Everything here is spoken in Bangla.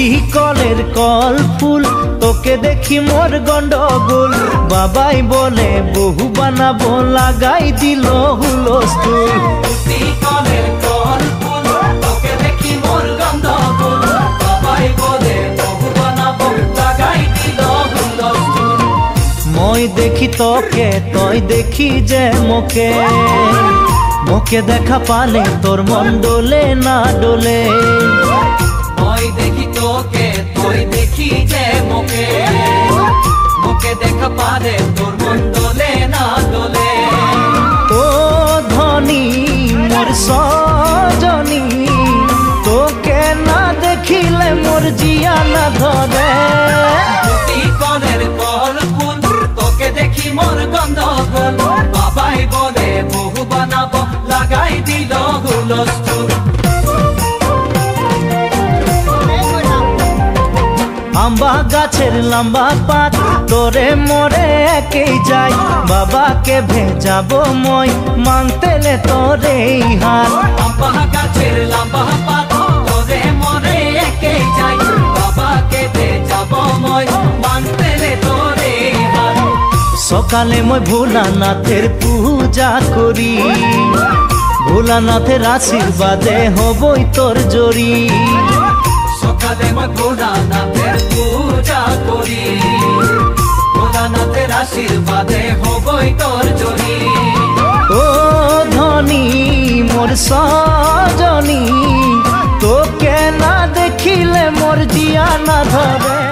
পুতি কলের কল ফুল তোকে দেখি মোর গন্ডগোল বাবাই বলে বহু বানাবো লাগাই দিল হুলস্থুল পুতি কলের কল ফুল তোকে দেখি মোর গন্ডগোল বাবাই বলে বহু বানাবো লাগাই দিল হুলস্থুল মই দেখি তোকে তই দেখি যে মোকে মোকে দেখা পালে তোর মন ডোলে না ডোলে মই দেখি তোকে তুই দেখি যে মোকে মোকে দেখা পালে তোর মন ডোলে না ডোলে ও ধনী মোর সজনী তোকে না দেখিলে মোর জিয়া না ধরে পুতি কলের কল ফুল তোকে দেখি মোর গন্ডগোল বাবাই বলে বহু বানাবো লাগাই দিল হুলস্থুল আম্বা গাছের লম্বা পাত তোরে মোরে একেই যাই বাবাকে ভেজাবো মই মাংতেলে তোরে হাত আম্বা গাছের লম্বা পাত তোরে মোরে একেই যাই বাবাকে ভেজাবো মই মাংতেলে তোরে হাত সকালে মই ভোলানাথের পূজা করি ভোলানাথের আশীর্বাদে হবই তোর জড়ি সকালে মই ভোলানাথের পূজা করি ভোলানাথের আশীর্বাদে হবই তোর জড়ি ও ধনী মোর সজনী তোকে না দেখিলে মোর জিয়া না ধরে।